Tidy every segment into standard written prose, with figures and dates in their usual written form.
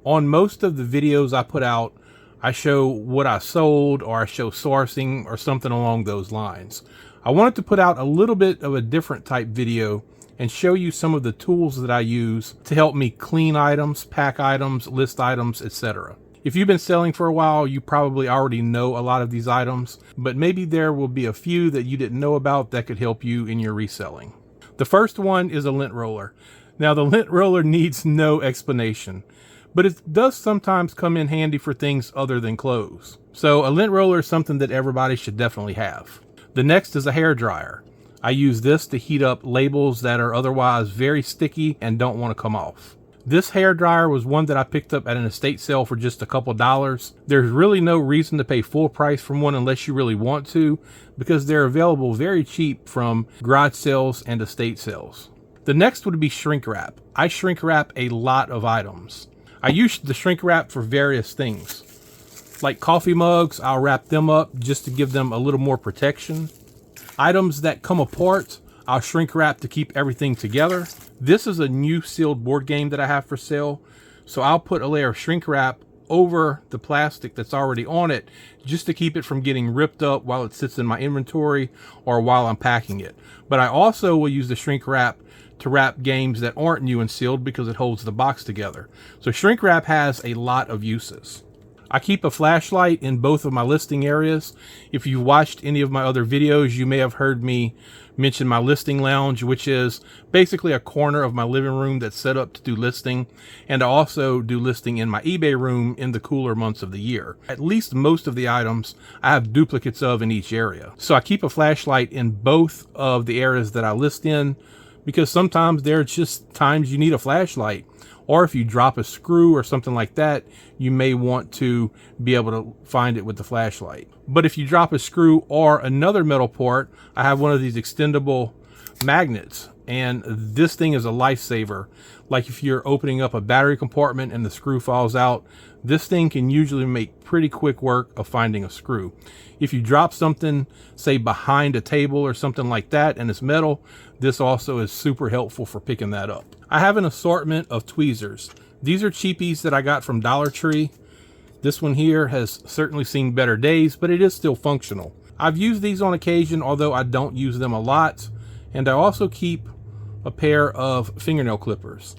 On most of the videos I put out, I show what I sold, or I show sourcing or something along those lines. I wanted to put out a little bit of a different type video and show you some of the tools that I use to help me clean items, pack items, list items, etc. If you've been selling for a while, you probably already know a lot of these items, but maybe there will be a few that you didn't know about that could help you in your reselling. The first one is a lint roller. Now, the lint roller needs no explanation, but it does sometimes come in handy for things other than clothes. So a lint roller is something that everybody should definitely have. The next is a hair dryer. I use this to heat up labels that are otherwise very sticky and don't want to come off. This hair dryer was one that I picked up at an estate sale for just a couple dollars. There's really no reason to pay full price for one unless you really want to, because they're available very cheap from garage sales and estate sales. The next would be shrink wrap. I shrink wrap a lot of items. I use the shrink wrap for various things. Like coffee mugs, I'll wrap them up just to give them a little more protection. Items that come apart, I'll shrink wrap to keep everything together. This is a new sealed board game that I have for sale, so I'll put a layer of shrink wrap over the plastic that's already on it just to keep it from getting ripped up while it sits in my inventory or while I'm packing it. But I also will use the shrink wrap to wrap games that aren't new and sealed because it holds the box together. So shrink wrap has a lot of uses. I keep a flashlight in both of my listing areas. If you've watched any of my other videos, you may have heard me mention my listing lounge, which is basically a corner of my living room that's set up to do listing. And I also do listing in my eBay room in the cooler months of the year. At least most of the items I have duplicates of in each area. So I keep a flashlight in both of the areas that I list in, because sometimes there are just times you need a flashlight. Or if you drop a screw or something like that, you may want to be able to find it with the flashlight. But if you drop a screw or another metal part, I have one of these extendable magnets, and this thing is a lifesaver. Like if you're opening up a battery compartment and the screw falls out, this thing can usually make pretty quick work of finding a screw. If you drop something, say behind a table or something like that, and it's metal, this also is super helpful for picking that up. I have an assortment of tweezers. These are cheapies that I got from Dollar Tree. This one here has certainly seen better days, but it is still functional. I've used these on occasion, although I don't use them a lot. And I also keep a pair of fingernail clippers.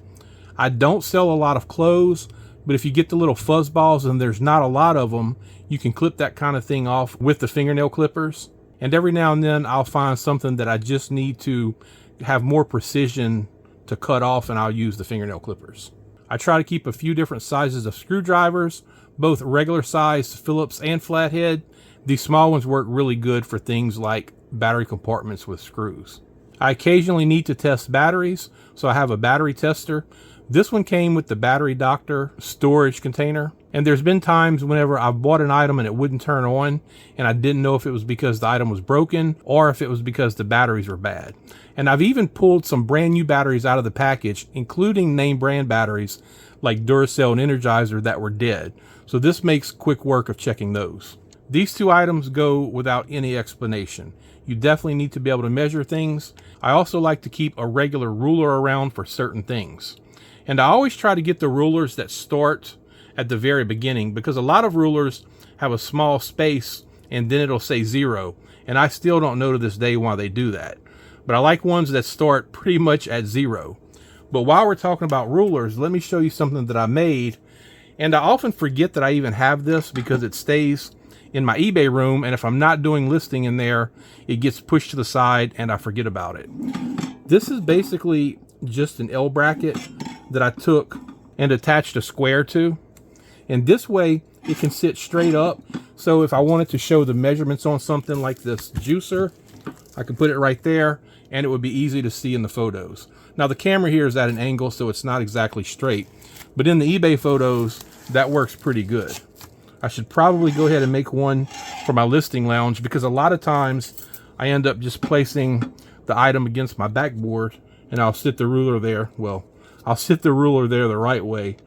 I don't sell a lot of clothes, but if you get the little fuzz balls and there's not a lot of them, you can clip that kind of thing off with the fingernail clippers. And every now and then I'll find something that I just need to have more precision to cut off, and I'll use the fingernail clippers. I try to keep a few different sizes of screwdrivers, both regular size Phillips and flathead. These small ones work really good for things like battery compartments with screws. I occasionally need to test batteries, so I have a battery tester. This one came with the Battery Doctor storage container. And there's been times whenever I've bought an item and it wouldn't turn on, and I didn't know if it was because the item was broken or if it was because the batteries were bad. And I've even pulled some brand new batteries out of the package, including name brand batteries like Duracell and Energizer that were dead. So this makes quick work of checking those. These two items go without any explanation. You definitely need to be able to measure things. I also like to keep a regular ruler around for certain things. And I always try to get the rulers that start at the very beginning, because a lot of rulers have a small space and then it'll say 0. And I still don't know to this day why they do that. But I like ones that start pretty much at 0. But while we're talking about rulers, let me show you something that I made. And I often forget that I even have this because it stays in my eBay room, and if I'm not doing listing in there, it gets pushed to the side and I forget about it. This is basically just an L bracket that I took and attached a square to. And this way it can sit straight up. So if I wanted to show the measurements on something like this juicer, I could put it right there and it would be easy to see in the photos. Now the camera here is at an angle, so it's not exactly straight, but in the eBay photos, that works pretty good. I should probably go ahead and make one for my listing lounge, because a lot of times I end up just placing the item against my backboard and I'll sit the ruler there. Well, I'll sit the ruler there the right way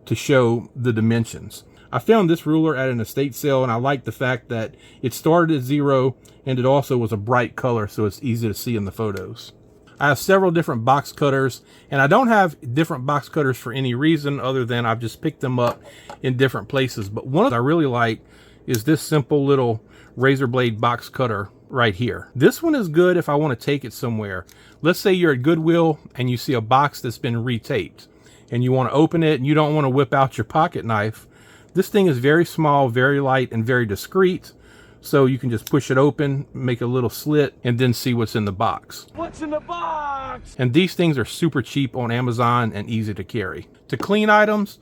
to show the dimensions. I found this ruler at an estate sale, and I like the fact that it started at 0 and it also was a bright color, so it's easy to see in the photos. I have several different box cutters, and I don't have different box cutters for any reason other than I've just picked them up in different places. But one of I really like is this simple little razor blade box cutter right here. This one is good if I want to take it somewhere. Let's say you're at Goodwill and you see a box that's been retaped and you want to open it and you don't want to whip out your pocket knife. This thing is very small, very light, and very discreet. So you can just push it open, make a little slit, and then see what's in the box. What's in the box? And these things are super cheap on Amazon and easy to carry. To clean items,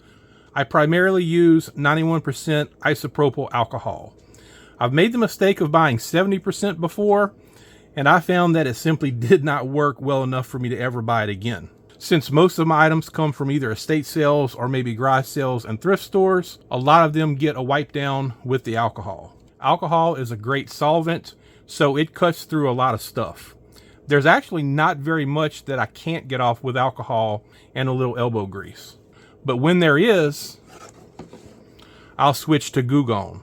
I primarily use 91% isopropyl alcohol. I've made the mistake of buying 70% before, and I found that it simply did not work well enough for me to ever buy it again. Since most of my items come from either estate sales or maybe garage sales and thrift stores, a lot of them get a wipe down with the alcohol. Alcohol is a great solvent, so it cuts through a lot of stuff. There's actually not very much that I can't get off with alcohol and a little elbow grease. But when there is, I'll switch to Goo Gone.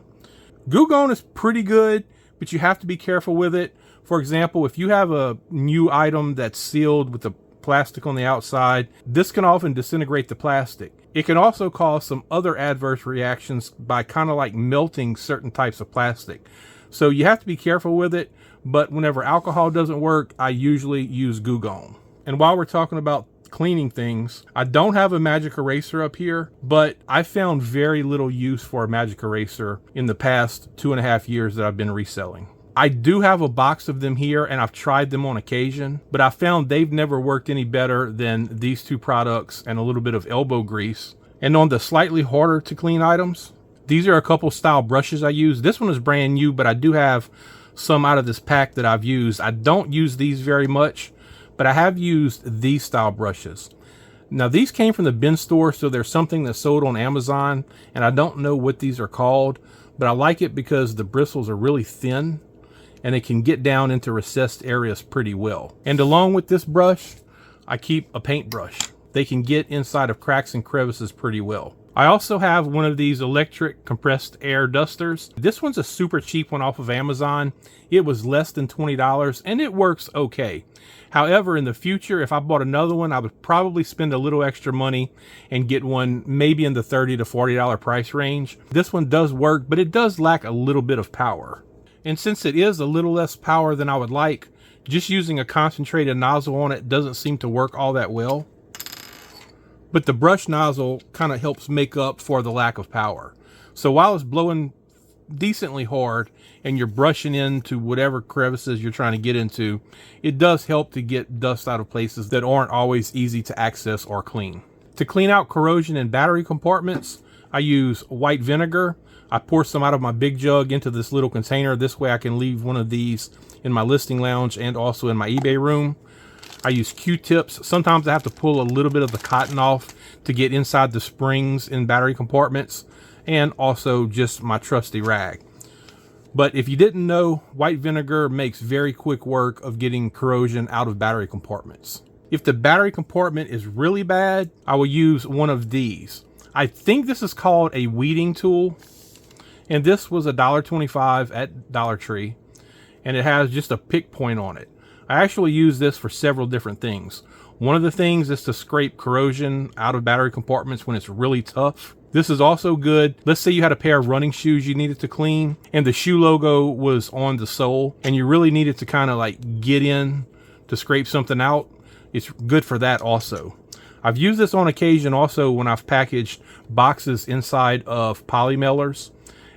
Goo Gone is pretty good, but you have to be careful with it. For example, if you have a new item that's sealed with the plastic on the outside, this can often disintegrate the plastic. It can also cause some other adverse reactions by kind of like melting certain types of plastic. So you have to be careful with it, but whenever alcohol doesn't work, I usually use Goo Gone. And while we're talking about cleaning things, I don't have a magic eraser up here, but I found very little use for a magic eraser in the past 2.5 years that I've been reselling. I do have a box of them here and I've tried them on occasion, but I found they've never worked any better than these two products and a little bit of elbow grease. And on the slightly harder to clean items, these are a couple style brushes I use. This one is brand new, but I do have some out of this pack that I've used. I don't use these very much, but I have used these style brushes. Now these came from the bin store, so there's something that's sold on Amazon, and I don't know what these are called, but I like it because the bristles are really thin and it can get down into recessed areas pretty well. And along with this brush, I keep a paintbrush. They can get inside of cracks and crevices pretty well. I also have one of these electric compressed air dusters. This one's a super cheap one off of Amazon. It was less than $20 and it works okay. However, in the future, if I bought another one, I would probably spend a little extra money and get one maybe in the $30 to $40 price range. This one does work, but it does lack a little bit of power. And since it is a little less power than I would like, just using a concentrated nozzle on it doesn't seem to work all that well. But the brush nozzle kind of helps make up for the lack of power. So while it's blowing decently hard and you're brushing into whatever crevices you're trying to get into, it does help to get dust out of places that aren't always easy to access or clean. To clean out corrosion in battery compartments, I use white vinegar. I pour some out of my big jug into this little container. This way I can leave one of these in my listing lounge and also in my eBay room. I use Q-tips. Sometimes I have to pull a little bit of the cotton off to get inside the springs in battery compartments, and also just my trusty rag. But if you didn't know, white vinegar makes very quick work of getting corrosion out of battery compartments. If the battery compartment is really bad, I will use one of these. I think this is called a weeding tool. And this was $1.25 at Dollar Tree, and it has just a pick point on it. I actually use this for several different things. One of the things is to scrape corrosion out of battery compartments when it's really tough. This is also good. Let's say you had a pair of running shoes you needed to clean and the shoe logo was on the sole and you really needed to kind of like get in to scrape something out. It's good for that also. I've used this on occasion also when I've packaged boxes inside of poly mailers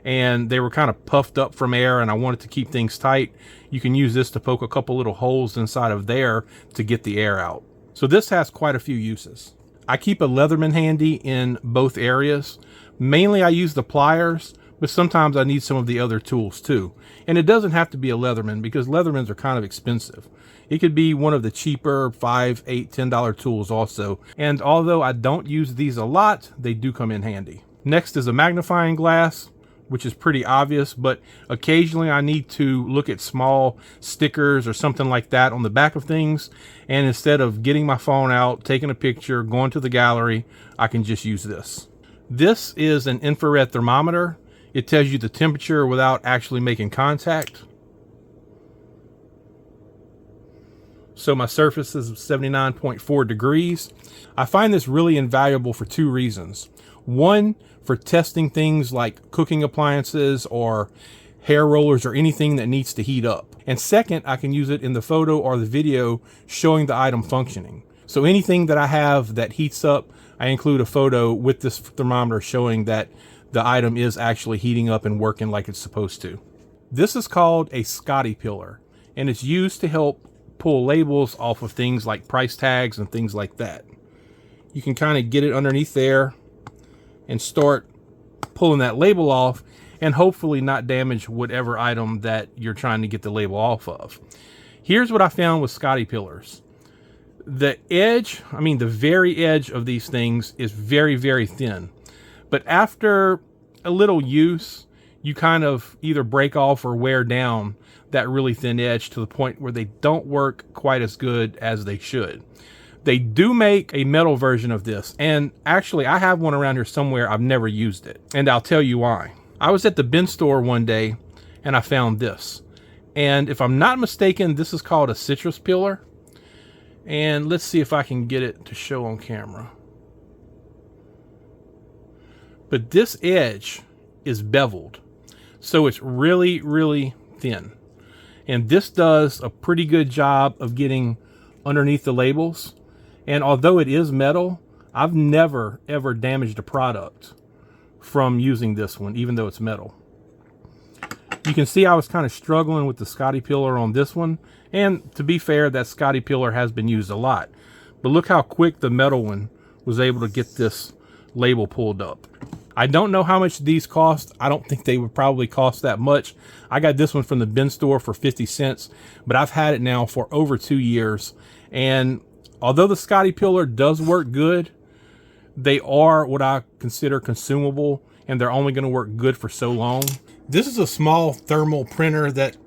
and they were kind of puffed up from air and I wanted to keep things tight. You can use this to poke a couple little holes inside of there to get the air out. So this has quite a few uses. I keep a Leatherman handy in both areas. Mainly I use the pliers, but sometimes I need some of the other tools too. And it doesn't have to be a Leatherman because Leathermans are kind of expensive. It could be one of the cheaper $5, $8, $10 tools also. And although I don't use these a lot, they do come in handy. Next is a magnifying glass, which is pretty obvious, but occasionally I need to look at small stickers or something like that on the back of things. And instead of getting my phone out, taking a picture, going to the gallery, I can just use this. This is an infrared thermometer. It tells you the temperature without actually making contact. So my surface is 79.4 degrees. I find this really invaluable for two reasons. One, for testing things like cooking appliances or hair rollers or anything that needs to heat up. And second, I can use it in the photo or the video showing the item functioning. So anything that I have that heats up, I include a photo with this thermometer showing that the item is actually heating up and working like it's supposed to. This is called a Scotty Pillar, and it's used to help pull labels off of things like price tags and things like that. You can kind of get it underneath there and start pulling that label off and hopefully not damage whatever item that you're trying to get the label off of. Here's what I found with Scotty Pillars. The edge, the very edge of these things is very, very thin. But after a little use, you kind of either break off or wear down that really thin edge to the point where they don't work quite as good as they should. They do make a metal version of this, and actually I have one around here somewhere. I've never used it, and I'll tell you why. I was at the bin store one day and I found this, and if I'm not mistaken, this is called a citrus pillar. And let's see if I can get it to show on camera. But this edge is beveled, so it's really, really thin. And this does a pretty good job of getting underneath the labels. And although it is metal, I've never ever damaged a product from using this one, even though it's metal. You can see I was kind of struggling with the Scotty Pillar on this one. And to be fair, that Scotty Pillar has been used a lot. But look how quick the metal one was able to get this label pulled up. I don't know how much these cost. I don't think they would probably cost that much. I got this one from the bin store for 50 cents, but I've had it now for over 2 years. And although the Scotty Pillar does work good, they are what I consider consumable, and they're only going to work good for so long. This is a small thermal printer that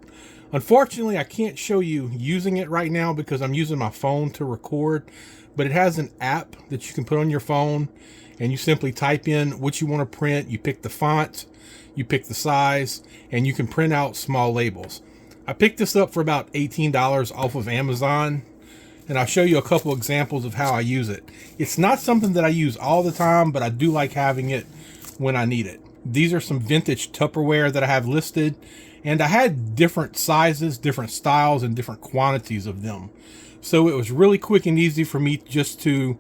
unfortunately I can't show you using it right now because I'm using my phone to record, but it has an app that you can put on your phone, and you simply type in what you want to print. You pick the font, you pick the size, and you can print out small labels. I picked this up for about $18 off of Amazon, and I'll show you a couple examples of how I use it. It's not something that I use all the time, but I do like having it when I need it. These are some vintage Tupperware that I have listed, and I had different sizes, different styles, and different quantities of them. So it was really quick and easy for me just to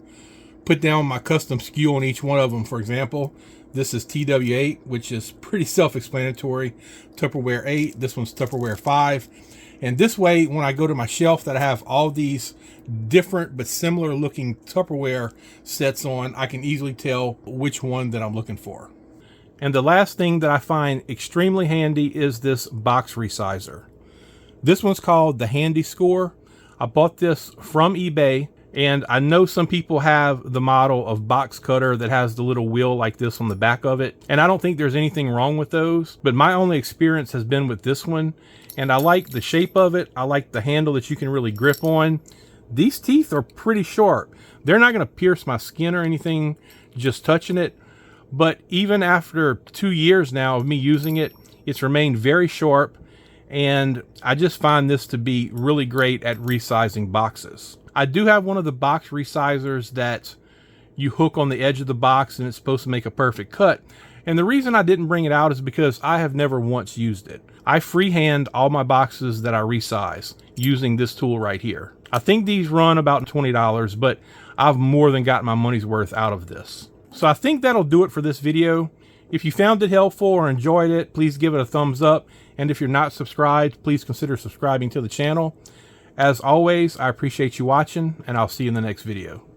put down my custom SKU on each one of them. For example, this is TW8, which is pretty self-explanatory. Tupperware 8, this one's Tupperware 5. And this way, when I go to my shelf that I have all these different but similar looking Tupperware sets on, I can easily tell which one that I'm looking for. And the last thing that I find extremely handy is this box resizer. This one's called the Handy Score. I bought this from eBay, and I know some people have the model of box cutter that has the little wheel like this on the back of it, and I don't think there's anything wrong with those, but my only experience has been with this one, and I like the shape of it. I like the handle that you can really grip on. These teeth are pretty sharp. They're not going to pierce my skin or anything just touching it, but even after 2 years now of me using it, it's remained very sharp, and I just find this to be really great at resizing boxes. I do have one of the box resizers that you hook on the edge of the box, and it's supposed to make a perfect cut. And the reason I didn't bring it out is because I have never once used it. I freehand all my boxes that I resize using this tool right here. I think these run about $20, but I've more than gotten my money's worth out of this. So I think that'll do it for this video. If you found it helpful or enjoyed it, please give it a thumbs up. And if you're not subscribed, please consider subscribing to the channel. As always, I appreciate you watching, and I'll see you in the next video.